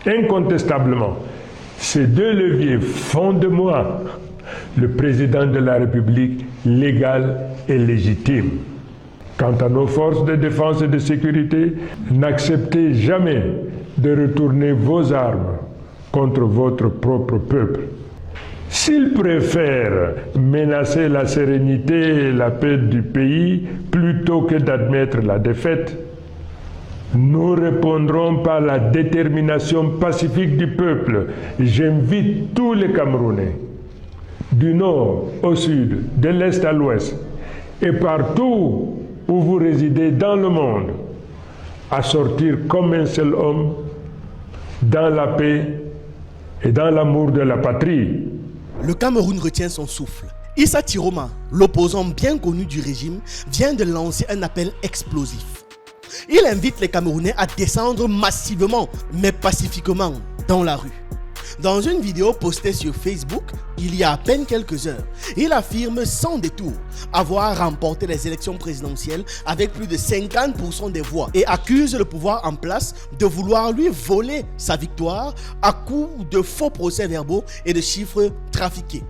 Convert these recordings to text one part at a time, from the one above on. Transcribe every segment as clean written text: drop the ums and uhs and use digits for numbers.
Incontestablement, ces deux leviers font de moi le président de la République légal et légitime. Quant à nos forces de défense et de sécurité, n'acceptez jamais de retourner vos armes contre votre propre peuple. S'ils préfèrent menacer la sérénité et la paix du pays plutôt que d'admettre la défaite, nous répondrons par la détermination pacifique du peuple. J'invite tous les Camerounais, du nord au sud, de l'est à l'ouest, et partout où vous résidez dans le monde, à sortir comme un seul homme, dans la paix et dans l'amour de la patrie. Le Cameroun retient son souffle. Issa Tiroma, l'opposant bien connu du régime, vient de lancer un appel explosif. Il invite les Camerounais à descendre massivement, mais pacifiquement, dans la rue. Dans une vidéo postée sur Facebook, il y a à peine quelques heures, il affirme sans détour avoir remporté les élections présidentielles avec plus de 50% des voix et accuse le pouvoir en place de vouloir lui voler sa victoire à coups de faux procès-verbaux et de chiffres trafiqués.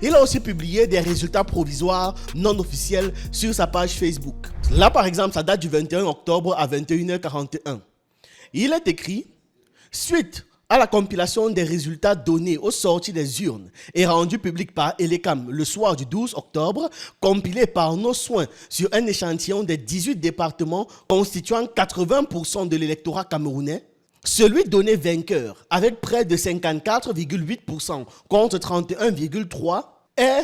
Il a aussi publié des résultats provisoires non officiels sur sa page Facebook. Là par exemple, ça date du 21 octobre à 21h41. Il est écrit « Suite à la compilation des résultats donnés aux sorties des urnes et rendus publics par Elecam le soir du 12 octobre, compilés par nos soins sur un échantillon des 18 départements constituant 80% de l'électorat camerounais, celui donné vainqueur avec près de 54,8% contre 31,3% est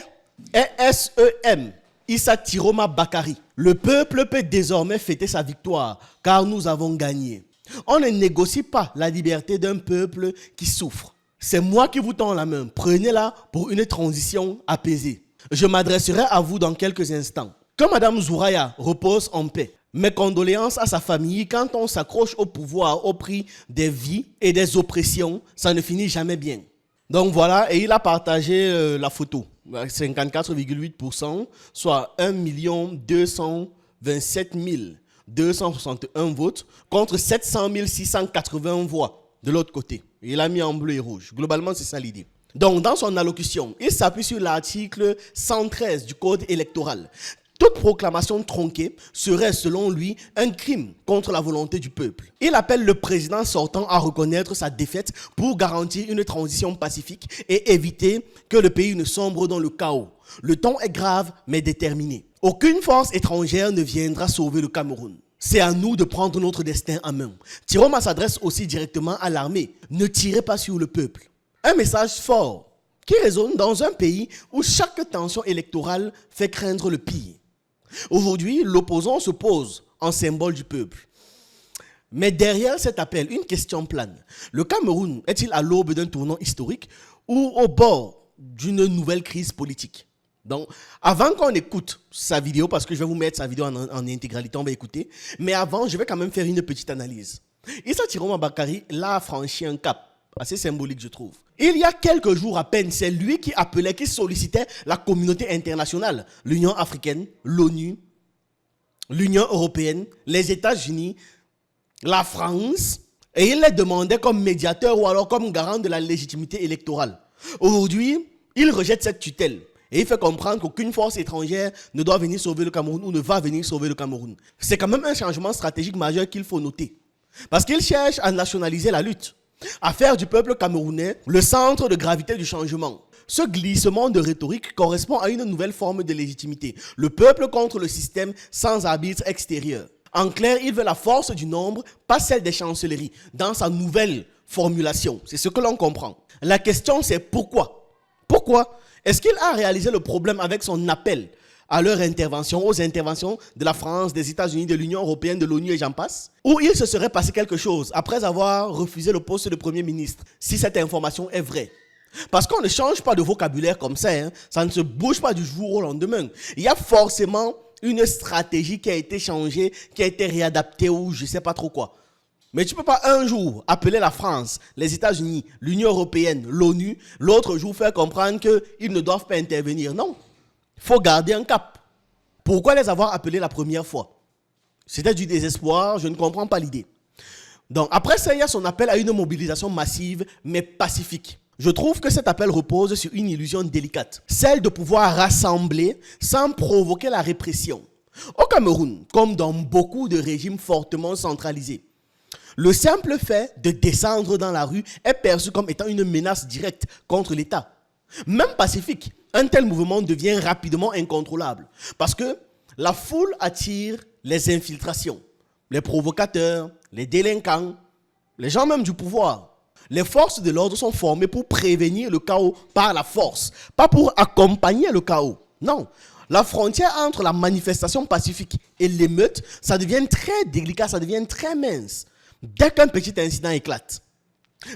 SEM, Issa Tiroma Bakari. Le peuple peut désormais fêter sa victoire car nous avons gagné. On ne négocie pas la liberté d'un peuple qui souffre. C'est moi qui vous tends la main. Prenez-la pour une transition apaisée. Je m'adresserai à vous dans quelques instants. Que Mme Zouraya repose en paix. Mes condoléances à sa famille. Quand on s'accroche au pouvoir au prix des vies et des oppressions, ça ne finit jamais bien. Donc voilà, et il a partagé la photo. 54,8%, soit 1 227 261 votes contre 700 680 voix de l'autre côté. Il a mis en bleu et rouge. Globalement, c'est ça l'idée. Donc, dans son allocution, il s'appuie sur l'article 113 du Code électoral. Toute proclamation tronquée serait, selon lui, un crime contre la volonté du peuple. Il appelle le président sortant à reconnaître sa défaite pour garantir une transition pacifique et éviter que le pays ne sombre dans le chaos. Le ton est grave, mais déterminé. Aucune force étrangère ne viendra sauver le Cameroun. C'est à nous de prendre notre destin en main. Tiroma s'adresse aussi directement à l'armée. Ne tirez pas sur le peuple. Un message fort qui résonne dans un pays où chaque tension électorale fait craindre le pire. Aujourd'hui, l'opposant se pose en symbole du peuple. Mais derrière cet appel, une question plane. Le Cameroun est-il à l'aube d'un tournant historique ou au bord d'une nouvelle crise politique? Donc, avant qu'on écoute sa vidéo, parce que je vais vous mettre sa vidéo en intégralité, on va écouter. Mais avant, je vais quand même faire une petite analyse. Issa Tiroma Bakari, là, a franchi un cap assez symbolique, je trouve. Il y a quelques jours à peine, c'est lui qui appelait, qui sollicitait la communauté internationale, l'Union africaine, l'ONU, l'Union européenne, les États-Unis, la France, et il les demandait comme médiateur ou alors comme garant de la légitimité électorale. Aujourd'hui, il rejette cette tutelle. Et il fait comprendre qu'aucune force étrangère ne doit venir sauver le Cameroun ou ne va venir sauver le Cameroun. C'est quand même un changement stratégique majeur qu'il faut noter. Parce qu'il cherche à nationaliser la lutte, à faire du peuple camerounais le centre de gravité du changement. Ce glissement de rhétorique correspond à une nouvelle forme de légitimité. Le peuple contre le système sans arbitre extérieur. En clair, il veut la force du nombre, pas celle des chancelleries, dans sa nouvelle formulation. C'est ce que l'on comprend. La question c'est pourquoi? Pourquoi? Est-ce qu'il a réalisé le problème avec son appel à leur intervention, aux interventions de la France, des États-Unis, de l'Union européenne, de l'ONU et j'en passe? Ou il se serait passé quelque chose après avoir refusé le poste de Premier ministre, si cette information est vraie? Parce qu'on ne change pas de vocabulaire comme ça, hein. Ça ne se bouge pas du jour au lendemain. Il y a forcément une stratégie qui a été changée, qui a été réadaptée ou je ne sais pas trop quoi. Mais tu ne peux pas un jour appeler la France, les États-Unis, l'Union européenne, l'ONU, l'autre jour faire comprendre qu'ils ne doivent pas intervenir. Non, il faut garder un cap. Pourquoi les avoir appelés la première fois? C'était du désespoir, je ne comprends pas l'idée. Donc après ça, il y a son appel à une mobilisation massive mais pacifique. Je trouve que cet appel repose sur une illusion délicate, celle de pouvoir rassembler sans provoquer la répression. Au Cameroun, comme dans beaucoup de régimes fortement centralisés, le simple fait de descendre dans la rue est perçu comme étant une menace directe contre l'État. Même pacifique, un tel mouvement devient rapidement incontrôlable parce que la foule attire les infiltrations, les provocateurs, les délinquants, les gens même du pouvoir. Les forces de l'ordre sont formées pour prévenir le chaos par la force, pas pour accompagner le chaos. Non, la frontière entre la manifestation pacifique et l'émeute, ça devient très délicat, ça devient très mince. Dès qu'un petit incident éclate.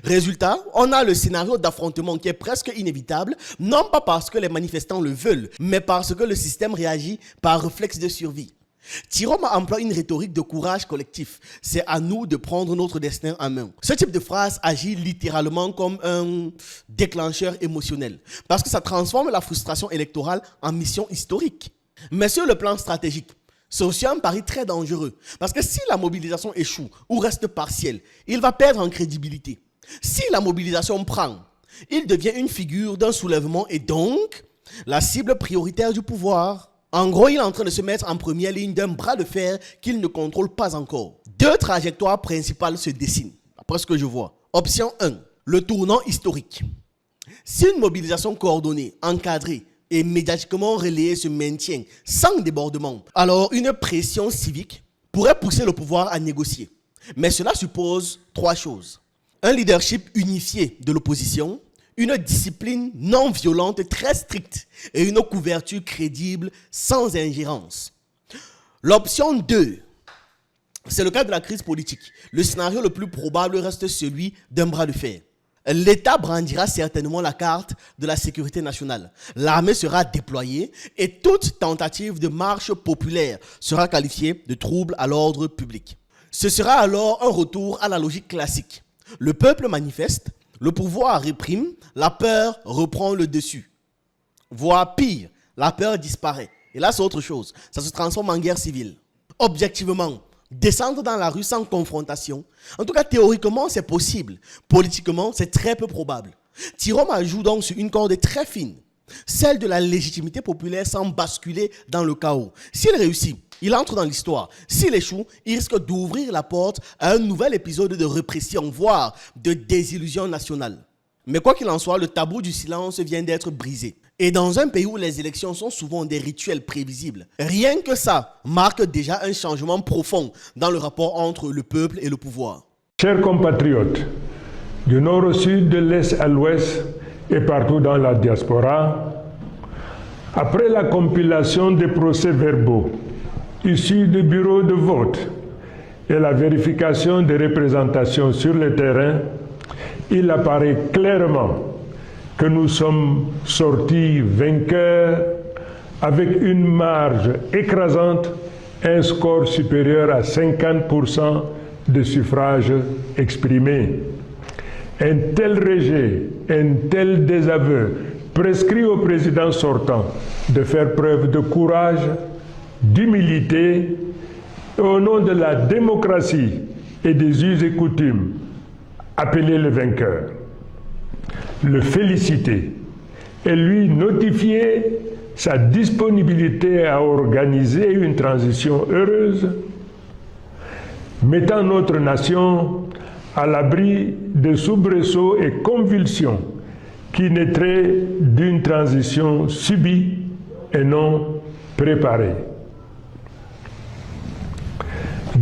Résultat, on a le scénario d'affrontement qui est presque inévitable, non pas parce que les manifestants le veulent, mais parce que le système réagit par réflexe de survie. Tiroma emploie une rhétorique de courage collectif. C'est à nous de prendre notre destin en main. Ce type de phrase agit littéralement comme un déclencheur émotionnel, parce que ça transforme la frustration électorale en mission historique. Mais sur le plan stratégique, c'est aussi un pari très dangereux, parce que si la mobilisation échoue ou reste partielle, il va perdre en crédibilité. Si la mobilisation prend, il devient une figure d'un soulèvement et donc la cible prioritaire du pouvoir. En gros, il est en train de se mettre en première ligne d'un bras de fer qu'il ne contrôle pas encore. Deux trajectoires principales se dessinent, après ce que je vois. Option 1, le tournant historique. Si une mobilisation coordonnée, encadrée et médiatiquement relayée se maintient sans débordement, alors une pression civique pourrait pousser le pouvoir à négocier. Mais cela suppose trois choses. Un leadership unifié de l'opposition, une discipline non violente très stricte et une couverture crédible sans ingérence. L'option 2, c'est le cas de la crise politique. Le scénario le plus probable reste celui d'un bras de fer. L'État brandira certainement la carte de la sécurité nationale. L'armée sera déployée et toute tentative de marche populaire sera qualifiée de trouble à l'ordre public. Ce sera alors un retour à la logique classique. Le peuple manifeste, le pouvoir réprime, la peur reprend le dessus. Voire pire, la peur disparaît. Et là, c'est autre chose. Ça se transforme en guerre civile. Objectivement, descendre dans la rue sans confrontation, en tout cas théoriquement, c'est possible. Politiquement, c'est très peu probable. Tiroma joue donc sur une corde très fine, celle de la légitimité populaire sans basculer dans le chaos. S'il réussit, il entre dans l'histoire. S'il échoue, il risque d'ouvrir la porte à un nouvel épisode de répression, voire de désillusion nationale. Mais quoi qu'il en soit, le tabou du silence vient d'être brisé. Et dans un pays où les élections sont souvent des rituels prévisibles, rien que ça marque déjà un changement profond dans le rapport entre le peuple et le pouvoir. Chers compatriotes, du nord au sud, de l'est à l'ouest et partout dans la diaspora, après la compilation des procès-verbaux issus des bureaux de vote et la vérification des représentations sur le terrain, il apparaît clairement que nous sommes sortis vainqueurs avec une marge écrasante, un score supérieur à 50% de suffrages exprimés. Un tel rejet, un tel désaveu prescrit au président sortant de faire preuve de courage, d'humilité et au nom de la démocratie et des us et coutumes, appeler le vainqueur, le féliciter et lui notifier sa disponibilité à organiser une transition heureuse, mettant notre nation à l'abri de soubresauts et convulsions qui naîtraient d'une transition subie et non préparée.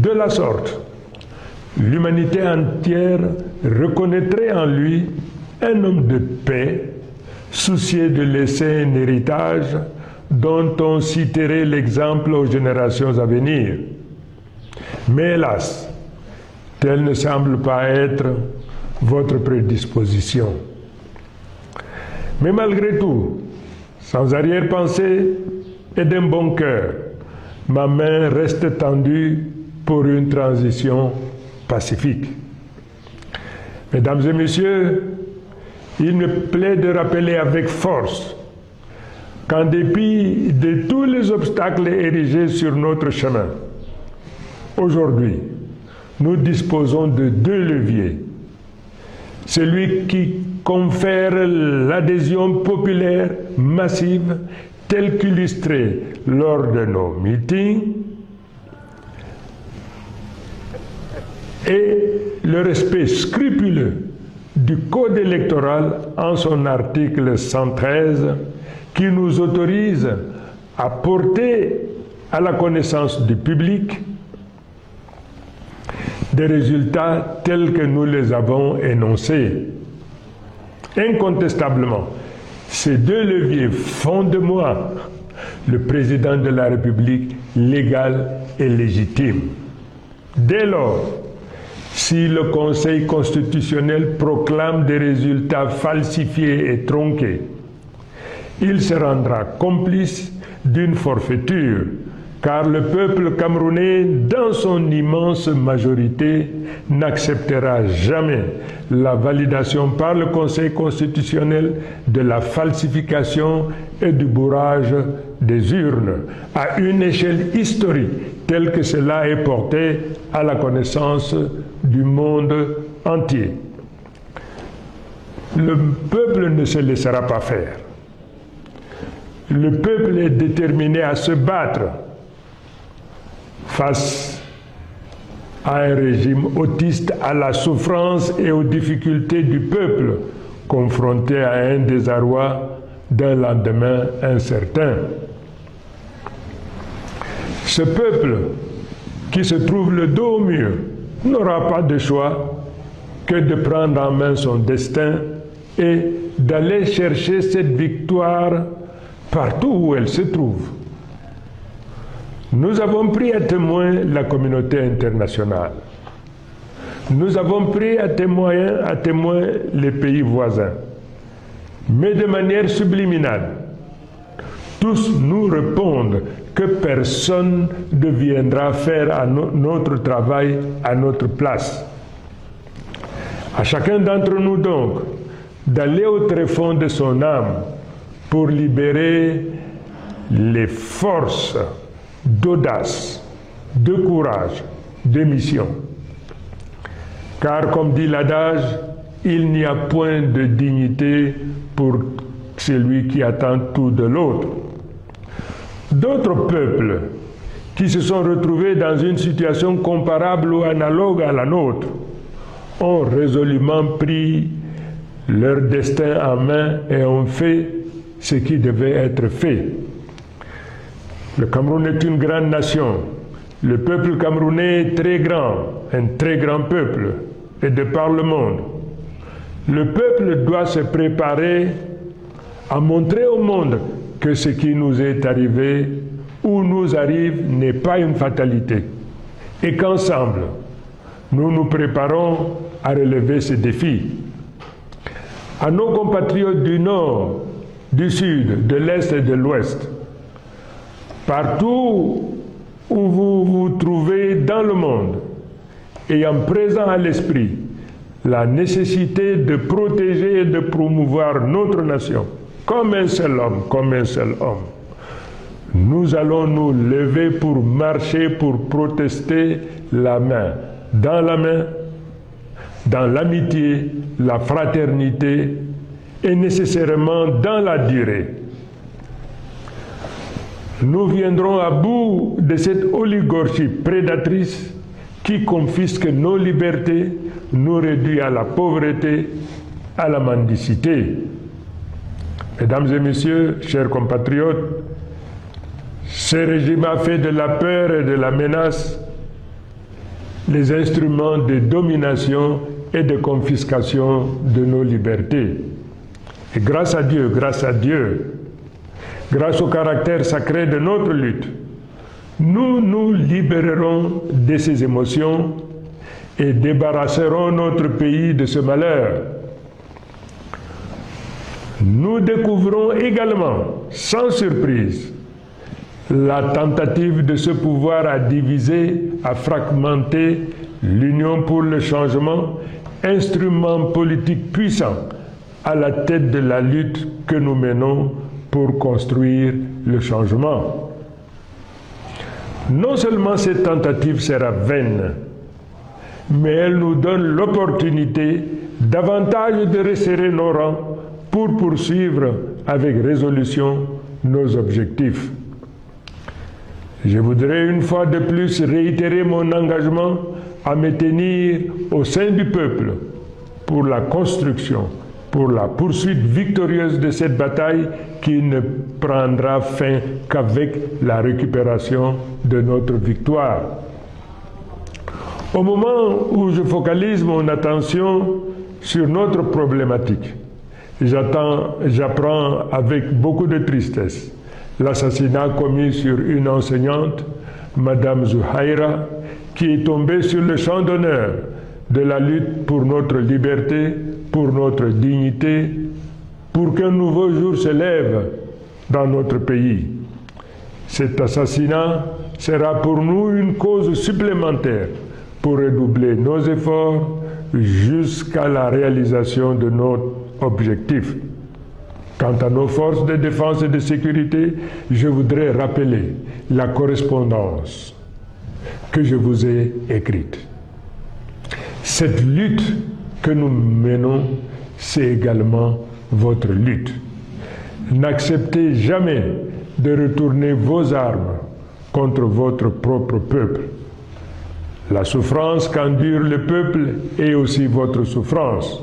De la sorte, l'humanité entière reconnaîtrait en lui un homme de paix, soucieux de laisser un héritage dont on citerait l'exemple aux générations à venir. Mais hélas, telle ne semble pas être votre prédisposition. Mais malgré tout, sans arrière-pensée et d'un bon cœur, ma main reste tendue pour une transition pacifique. Mesdames et messieurs, il me plaît de rappeler avec force qu'en dépit de tous les obstacles érigés sur notre chemin, aujourd'hui, nous disposons de deux leviers. Celui qui confère l'adhésion populaire massive telle qu'illustrée lors de nos meetings et le respect scrupuleux du Code électoral en son article 113 qui nous autorise à porter à la connaissance du public des résultats tels que nous les avons énoncés. Incontestablement, ces deux leviers font de moi le président de la République légal et légitime. Dès lors, si le Conseil constitutionnel proclame des résultats falsifiés et tronqués, il se rendra complice d'une forfaiture, car le peuple camerounais, dans son immense majorité, n'acceptera jamais la validation par le Conseil constitutionnel de la falsification et du bourrage des urnes à une échelle historique telle que cela est porté à la connaissance du monde entier. Le peuple ne se laissera pas faire. Le peuple est déterminé à se battre face à un régime autiste, à la souffrance et aux difficultés du peuple, confronté à un désarroi d'un lendemain incertain. Ce peuple, qui se trouve le dos au mur, n'aura pas de choix que de prendre en main son destin et d'aller chercher cette victoire partout où elle se trouve. Nous avons pris à témoin la communauté internationale. Nous avons pris à témoin les pays voisins. Mais de manière subliminale, tous nous répondent que personne ne viendra faire notre travail à notre place. À chacun d'entre nous donc d'aller au tréfonds de son âme pour libérer les forces d'audace, de courage, de mission. Car comme dit l'adage, il n'y a point de dignité pour celui qui attend tout de l'autre. D'autres peuples qui se sont retrouvés dans une situation comparable ou analogue à la nôtre ont résolument pris leur destin en main et ont fait ce qui devait être fait. Le Cameroun est une grande nation. Le peuple camerounais est très grand, un très grand peuple, et de par le monde. Le peuple doit se préparer à montrer au monde que ce qui nous est arrivé ou nous arrive n'est pas une fatalité, et qu'ensemble, nous nous préparons à relever ces défis. À nos compatriotes du Nord, du Sud, de l'Est et de l'Ouest, partout où vous vous trouvez dans le monde, ayant présent à l'esprit la nécessité de protéger et de promouvoir notre nation, comme un seul homme, nous allons nous lever pour marcher, pour protester la main, dans l'amitié, la fraternité et nécessairement dans la durée. Nous viendrons à bout de cette oligarchie prédatrice qui confisque nos libertés, nous réduit à la pauvreté, à la mendicité. Mesdames et messieurs, chers compatriotes, ce régime a fait de la peur et de la menace les instruments de domination et de confiscation de nos libertés. Et grâce à Dieu, grâce au caractère sacré de notre lutte, nous nous libérerons de ces émotions et débarrasserons notre pays de ce malheur. Nous découvrons également, sans surprise, la tentative de ce pouvoir à diviser, à fragmenter l'Union pour le changement, instrument politique puissant à la tête de la lutte que nous menons pour construire le changement. Non seulement cette tentative sera vaine, mais elle nous donne l'opportunité davantage de resserrer nos rangs pour poursuivre avec résolution nos objectifs. Je voudrais une fois de plus réitérer mon engagement à me tenir au sein du peuple pour la construction, pour la poursuite victorieuse de cette bataille qui ne prendra fin qu'avec la récupération de notre victoire. Au moment où je focalise mon attention sur notre problématique, j'apprends avec beaucoup de tristesse l'assassinat commis sur une enseignante, Madame Zouhaïra, qui est tombée sur le champ d'honneur de la lutte pour notre liberté, pour notre dignité, pour qu'un nouveau jour se lève dans notre pays. Cet assassinat sera pour nous une cause supplémentaire pour redoubler nos efforts jusqu'à la réalisation de notre objectif. Quant à nos forces de défense et de sécurité, je voudrais rappeler la correspondance que je vous ai écrite. Cette lutte que nous menons, c'est également votre lutte. N'acceptez jamais de retourner vos armes contre votre propre peuple. La souffrance qu'endure le peuple est aussi votre souffrance.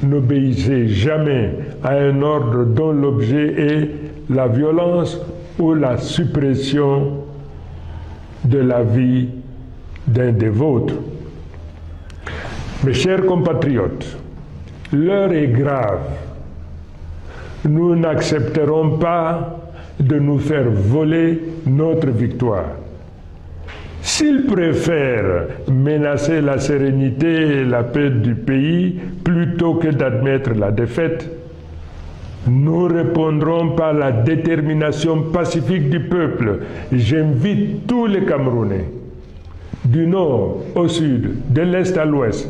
N'obéissez jamais à un ordre dont l'objet est la violence ou la suppression de la vie d'un des vôtres. Mes chers compatriotes, l'heure est grave. Nous n'accepterons pas de nous faire voler notre victoire. S'ils préfèrent menacer la sérénité et la paix du pays plutôt que d'admettre la défaite, nous répondrons par la détermination pacifique du peuple. J'invite tous les Camerounais, du nord au sud, de l'est à l'ouest,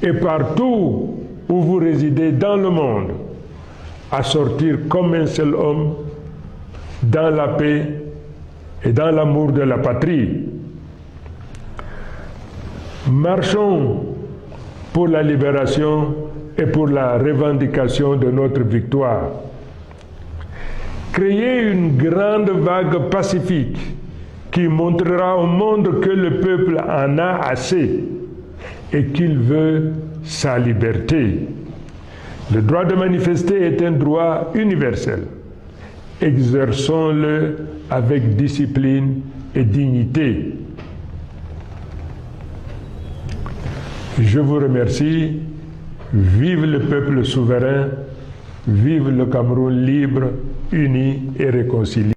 et partout où vous résidez dans le monde, à sortir comme un seul homme dans la paix et dans l'amour de la patrie. Marchons pour la libération et pour la revendication de notre victoire. Créez une grande vague pacifique qui montrera au monde que le peuple en a assez et qu'il veut sa liberté. Le droit de manifester est un droit universel. Exerçons-le avec discipline et dignité. Je vous remercie. Vive le peuple souverain, vive le Cameroun libre, uni et réconcilié.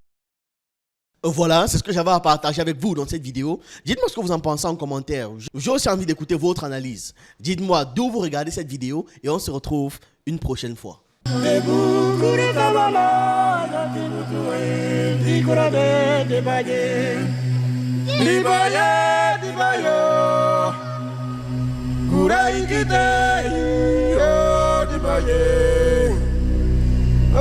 Voilà, c'est ce que j'avais à partager avec vous dans cette vidéo. Dites-moi ce que vous en pensez en commentaire. J'ai aussi envie d'écouter votre analyse. Dites-moi d'où vous regardez cette vidéo et on se retrouve une prochaine fois. Oh,